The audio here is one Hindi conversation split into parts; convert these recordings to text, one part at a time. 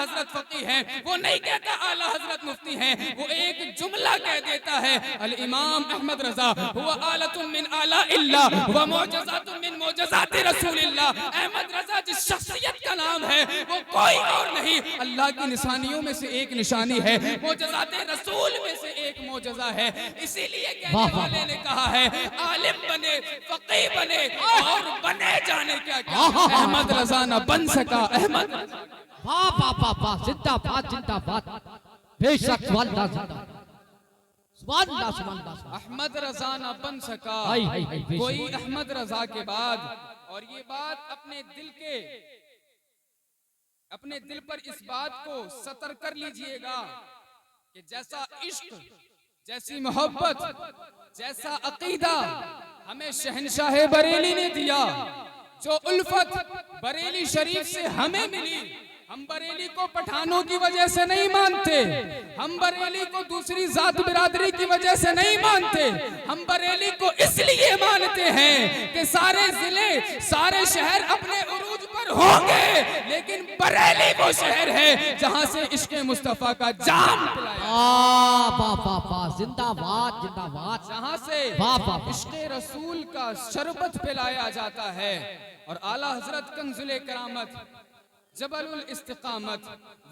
हजरत फकीह हैं, वो नहीं कहता आला हजरत मुफ्ती हैं, वो एक जुमला कह देता है अल इमाम अहमद रजा हुवा आलतुम मिन आला इल्ला व मुअज्जज़ातुम मिन मुअज्जज़ाति रसूलिल्लाह। अहमद रजा जिस शख्सियत का नाम है वो कोई और नहीं, अल्लाह की निशानियों में से एक निशानी है, मुअज्जज़ाते रसूल में से एक मुअज्जज़ा है। इसीलिए कहने वाले ने कहा है आलिम बने, फकीह बने और बने जाने क्या क्या, अहमद रजा न बन सका। अहमद वाह वाह वाह वाह, जिंदाबाद जिंदाबाद, बेशक सुभान अल्लाह सुभान अल्लाह सुभान अल्लाह। अहमद रजा न बन सका हाय हाय हाय, बेशक। कोई अहमद रजा के बाद। और ये बात अपने दिल पर इस बात को सतर कर लीजिएगा कि जैसा इश्क, जैसी मोहब्बत, जैसा अकीदा हमें शहनशाह बरेली ने दिया, जो उल्फत बरेली शरीफ से हमें मिली, हम बरेली को पठानों की वजह से नहीं मानते, हम बरेली को दूसरी जात बिरादरी की वजह से नहीं मानते, हम बरेली को इसलिए मानते हैं कि सारे जिले, सारे शहर अपने उरूज पर होंगे, लेकिन बरेली वो शहर है जहां से इश्क मुस्तफा का जाम पिलाया, वाह वाह वाह, जिंदाबाद जिंदाबाद, जहां से वाह वाह, इश्क रसूल का शरबत पिलाया जाता है। और आला हजरत कंजुल करामत, जबलुल इस्तिकामत,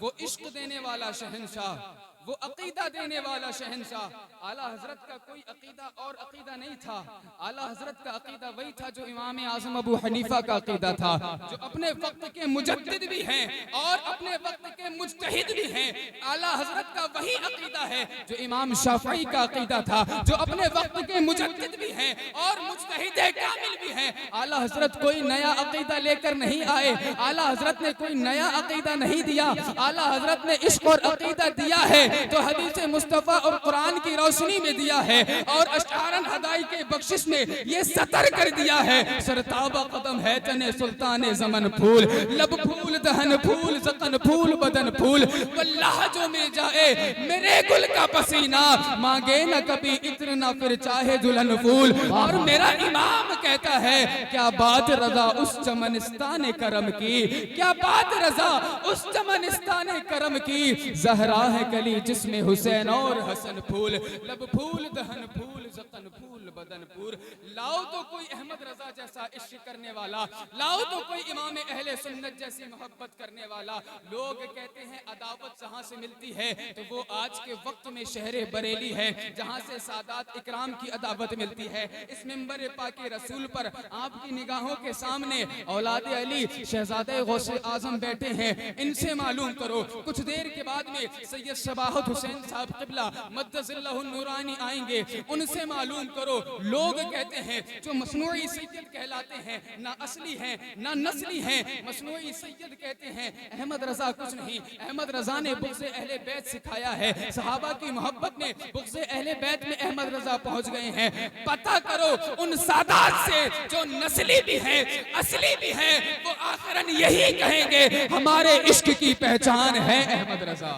वो इश्क देने वाला शहंशाह, वो अकीदा देने वाला शहंशाह। आला हजरत का कोई अकीदा और अकीदा नहीं था, आला हजरत का अकीदा वही था जो इमाम आज़म अबू हनीफा का अकीदा था, जो अपने वक्त के मुजद्दिद भी हैं और अपने वक्त के मुज्तहिद भी हैं। आला हजरत का वही अकीदा है जो इमाम शाफई का अकीदा था, जो अपने वक्त के मुजद्दिद भी हैं और मुज्तहिद कामिल भी हैं। आला हजरत कोई नया अकीदा लेकर नहीं आए, आला हजरत ने कोई नया अकीदा नहीं दिया, आला हजरत ने इश्क और अकीदा दिया है तो हदीस मुस्तफा और कुरान की रोशनी में दिया है, और अश्आरन हदाई के बख्शिश में ये सतर कर दिया है। सरताबा कदम है तने सुल्तान जमन फूल, लब फूल दहन फूल जकन फूल बदन फूल, वल्लाह जो में जाए मेरे गुल का पसीना, मांगे न कभी इत्र न फिर चाहे दुल्हन फूल। और मेरा इमाम कहता है क्या बात रजा उस चमनिस्तान करम की, क्या बात रजा उस चमनिस्तान करम की, जहरा है कली जिसमें हुसैन और हसन फूल, लब फूल दहन फूल जकन फूल बदन फूल। लाओ तो कोई अहमद रजा जैसा इश्क करने वाला, लाओ तो कोई इमाम अहले सुन्नत जैसी मोहब्बत करने वाला। लोग कहते हैं अदावत जहां से मिलती है तो वो आज के वक्त में शहर बरेली है, जहां से सादात इकराम की अदावत मिलती है। इस मिंबर पाके रसूल पर आपकी निगाहों के सामने औलाद अली शहजादे गौसे आजम बैठे हैं, इनसे मालूम करो। कुछ देर के बाद में सैयद शबाहत हुसैन साहब क़िबला मद्दज़िल्लहुन नूरानी आएंगे, उनसे मालूम करो। लोग कहते हैं जो मसनूई सैयद कहलाते हैं ना असली हैं ना नस्ली हैं, मसनूई सैयद कहते हैं। अहमद रजा कुछ नहीं, अहमद रजा ने बुग़्ज़े अहले बैत सिखाया है, सहाबा की मोहब्बत में बुग़्ज़े अहले बैत में अहमद रजा पहुंच गए हैं। पता करो उन सादात से जो नस्ली भी हैं असली भी हैं, वो आखिरन यही कहेंगे हमारे इश्क की पहचान है अहमद रजा,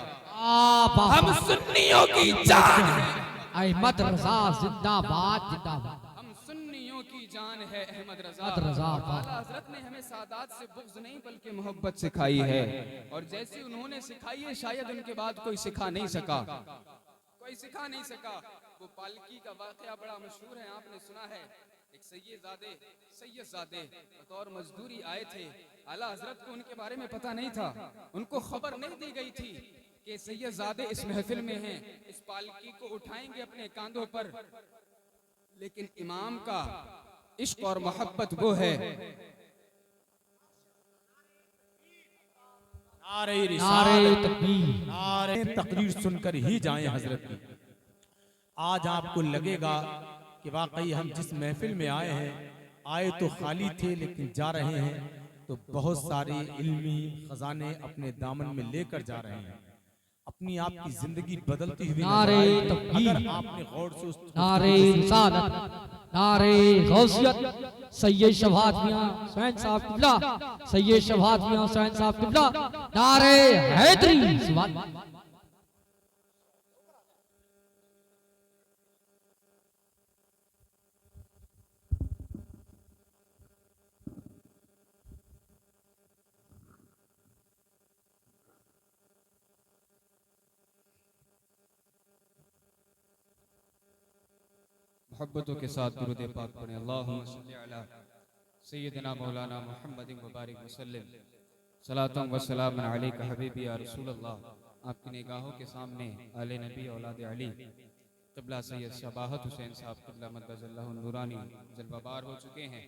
हम सुन्नियों की जान है अहमद रजा जिंदाबाद जिंदाबाद, हम सुन्नियों की जान है अहमद रजा। रजा आला हजरत ने हमें सादात से बुग़्ज़ नहीं बल्कि मोहब्बत सिखाई है, और जैसी उन्होंने सिखाई है शायद उनके बाद कोई सिखा नहीं सका, कोई सिखा नहीं सका। वो पालकी का वाकया बड़ा मशहूर है, आपने सुना है। एक सैयदजादे बतौर मजदूरी आए थे, आला हजरत को उनके बारे में पता नहीं था, उनको खबर नहीं दी गई थी कि सैयदजादे इस महफिल में हैं, इस पालकी को उठाएंगे अपने कांधों पर। लेकिन इमाम का इश्क और मोहब्बत वो है। नारे तकबीर, नारे तकरीर सुनकर ही जाएं हजरत की। आज आपको लगेगा कि वाकई हम जिस महफिल में आए हैं, आए तो खाली थे लेकिन जा रहे हैं तो बहुत सारे इल्मी खजाने अपने दामन में लेकर जा रहे हैं। अपनी आपकी जिंदगी बदलती हुई नारे नजर आए। तकबीर, अगर आपने गौर से उस नारे रिसालत, नारे गौसियत, सैयद शबाहत मियां हुसैन साहब क़िबला, सैयद शबाहत मियां हुसैन साहब क़िबला, नारे हैदरी सुभान। मोहब्बतों के साथ दुरूद पाक पढ़ें। अल्लाहुम्मा सल्ली अला सय्यिदिना मौलाना मुहम्मदिन व बारिक वसल्लम सलातन व सलामन अलैका हबीबी या रसूल अल्लाह। आपकी निगाहों के सामने आले नबी औलाद अली क़िबला सैयद शबाहत हुसैन साहब क़िबला मद्दज़ल्लाहु नूरानी जलवाबार हो चुके हैं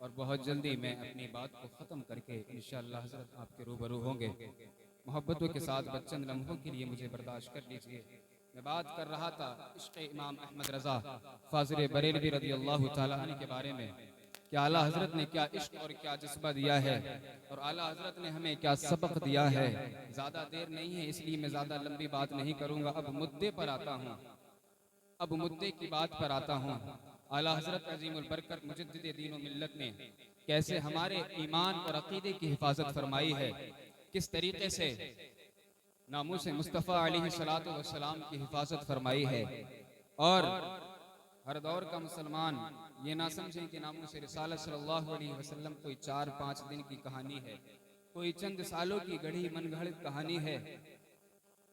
और बहुत जल्दी मैं अपनी बात को ख़त्म करके इंशाअल्लाह हज़रत आपके रूबरू होंगे। मोहब्बतों के साथ बचंद लम्हों के लिए मुझे बर्दाश्त कर लीजिए। मैं बात कर रहा था इश्क़ इमाम अहमद रज़ा फ़ाज़िल बरेलवी रज़ियल्लाहु ताला अन्हु के बारे में कि आला हज़रत ने क्या इश्क़ और क्या जज्बा दिया है और आला हज़रत ने हमें क्या सबक दिया है। ज़्यादा देर नहीं है इसलिए मैं ज़्यादा लंबी बात नहीं करूँगा। अब मुद्दे पर आता हूँ, अब मुद्दे की बात पर आता हूँ। आला हज़रत अज़ीमुल बरकत मुजद्दिद दीन व मिल्लत ने कैसे हमारे ईमान और अक़ीदे की हिफाजत फरमाई है, किस तरीके से नामूस मुस्तफ़ा अलैहिस्सलातु वस्सलाम की हिफाजत फरमाई है। और हर दौर का मुसलमान ये ना समझें कि नामूस रिसालत सल्लल्लाहु अलैहि वसल्लम कोई 4-5 दिन की कहानी है, कोई चंद सालों की गढ़ी मनगढ़ंत कहानी है।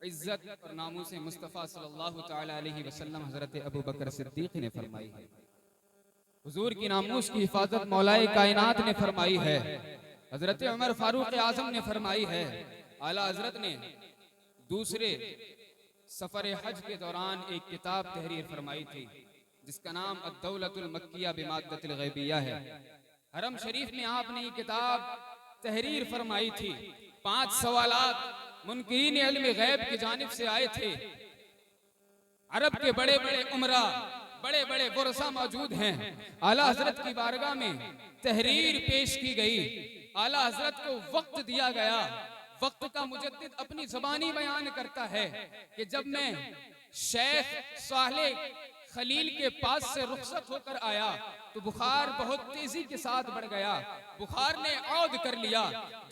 इज्जत और नामूस मुस्तफ़ा सल्लल्लाहु तआला अलैहि वसल्लम हज़रत अबू बकर सिद्दीक़ ने फरमाई है। हुजूर की नामूस की हिफाजत मौलाए कायनात ने फरमाई है, हज़रत उमर फारूक आज़म ने फरमाई है। आला हज़रत ने दूसरे सफ़र हज के दौरान एक किताब तहरीर फरमाई थी जिसका नाम अद-दौलतुल मक्किया बिमाद्दतिल गैबिया है। हरम शरीफ में आपने ये किताब तहरीर फरमाई थी। 5 सवालात मुनकिरीन इल्म गैब की जानिब से आए थे। अरब के बड़े बड़े उमरा, बड़े बड़े बुरसा मौजूद हैं। आला हज़रत की बारगाह में तहरीर पेश की गई। आला हज़रत को वक्त दिया गया। वक्त का मुजद्दिद अपनी ज़बानी बयान करता है कि जब मैं शेख सालेह खलील के पास से रुखसत होकर आया तो बुखार बहुत तेजी के साथ बढ़ गया। बुखार ने औद कर लिया,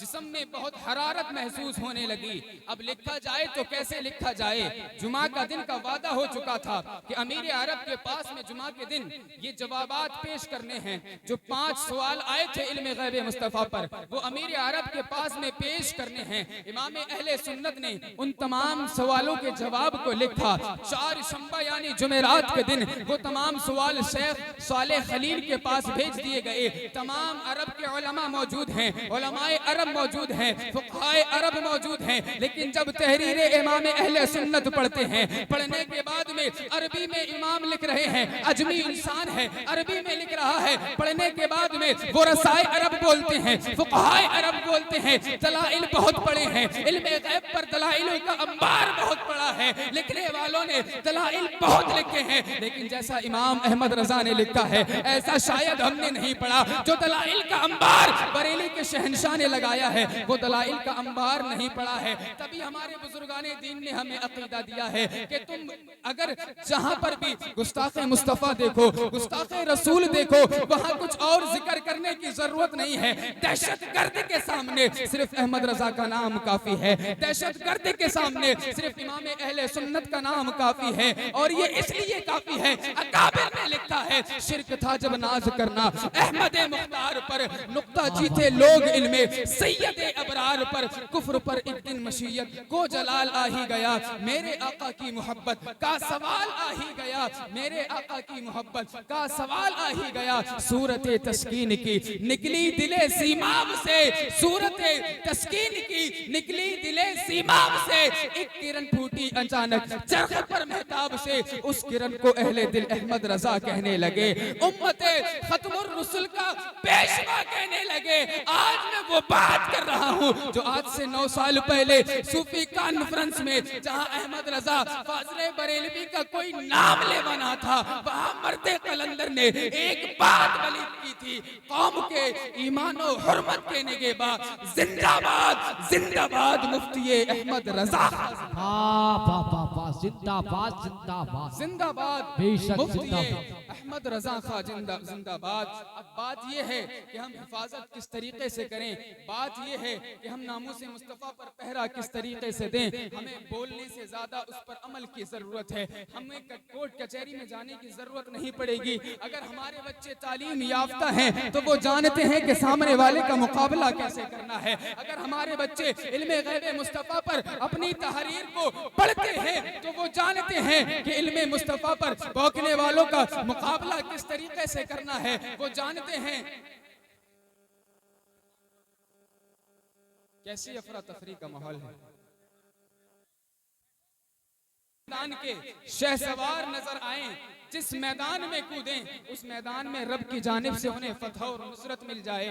जिस्म में बहुत हरारत महसूस होने लगी। अब लिखा जाए तो कैसे लिखा जाए। जुमा का दिन का वादा हो चुका था कि अमीर अरब के पास में जुमा के दिन ये जवाबात पेश करने हैं। जो 5 सवाल आए थे इल्म गैब मुस्तफ़ा पर, वो अमीर अरब के पास में पेश करने हैं। इमाम अहले सुन्नत ने उन तमाम सवालों के जवाब को लिखा। 4 शंबा यानी जुमेरात के दिन वो तमाम सवाल शेख सालेह खलील के पास भेज दिए गए। तमाम अरब के उलमा मौजूद हैं, उलमाए अरब मौजूद हैं, फुक़हाए अरब मौजूद हैं। लेकिन जब तहरीर इमाम अहले सुन्नत पढ़ते हैं, पढ़ने के बाद में अरबी में इमाम लिख रहे हैं, अजमी इंसान है, अरबी में लिख रहा है। पढ़ने के बाद में वो रसाए अरब बोलते हैं, फुक़हाए अरब बोलते हैं। दलाइल बहुत पढ़े हैं, इल्म गैब पर दलाइलों का अंबार बहुत पड़ा है। लिखने वालों ने दलाइल बहुत लिखे हैं, लेकिन जैसा इमाम अहमद रजा ने लिखा है ऐसा शायद हमने नहीं पढ़ा। जो दलाइल का अंबार बरेली के शहंशाह ने लगाया है वो दलाइल का अंबार नहीं पढ़ा है। तभी हमारे बुजुर्गाने दीन ने हमें अकीदा दिया है कि तुम अगर जहां पर भी गुस्ताखे मुस्तफ़ा देखो, गुस्ताखे रसूल देखो, वहां कुछ और जिक्र करने की जरूरत नहीं है। दहशतगर्द के सामने सिर्फ अहमद रजा का नाम काफी है। दहशतगर्द के सामने सिर्फ इमाम अहले सुन्नत का नाम काफी है। और ये इसलिए काफी है, अकाबिर ने लिखा है शिर्क था जब नाज करना अहमद मुख्तार पर, नुक्ता जीते लोग इनमें सैयद अबरार पर, कुफ्र पर एक दिन मशीयत को जलाल आ ही गया। मेरे आका की मोहब्बत का सवाल आ ही गया, मेरे आका की मोहब्बत का सवाल आ ही गया। सूरत तस्कीन की निकली दिले सीमाब से, सूरत तस्कीन की निकली दिले सीमाब से, एक किरण फूटी अचानक चरख पर महताब से। उस किरण को अहले दिल अहमद रजा कहने लगे, उम्मते खत्मुर रसूल का पेशवा कहने लगे। आज मैं वो बात कर रहा हूँ जो आज से 9 साल पहले सूफी कॉन्फ्रेंस में जहाँ अहमद रजा फाज़िल बरेलवी का कोई नाम लेवाना था, वहाँ मर्दे कलंदर ने एक बात बलीद की थी, कौम के ईमान और हुर्मत के निगहबान, जिंदाबाद जिंदाबाद मुफ्ती अहमद रजा, जिंदाबाद जिंदाबाद जिंदाबाद बेशक मुफ्ती जिंदाबाद। अहमद रजा खां जिंदाबाद। अब बात यह है कि हम हिफाजत किस तरीके से करें, बात यह है कि हम नामूस मुस्तफ़ा पर पहरा किस तरीके से दें। हमें बोलने से ज्यादा उस पर अमल की जरूरत है। हमें कोर्ट कचहरी में जाने की जरूरत नहीं पड़ेगी। अगर हमारे बच्चे तालीम याफ्ता हैं तो वो जानते हैं कि सामने वाले का मुकाबला कैसे करना है। अगर हमारे बच्चे इल्मे गैब मुस्तफा पर अपनी तहरीर को पढ़ते हैं तो वो जानते हैं कि इल्मे मुस्तफा पर भौंकने वालों का मुकाबला किस तरीके से करना है। वो जानते हैं कैसी अफरा तफरी का माहौल है। मैदान के शहसवार नजर आए, जिस मैदान में कूदें उस मैदान में रब की जानिब से उन्हें फतह और नुसरत मिल जाए।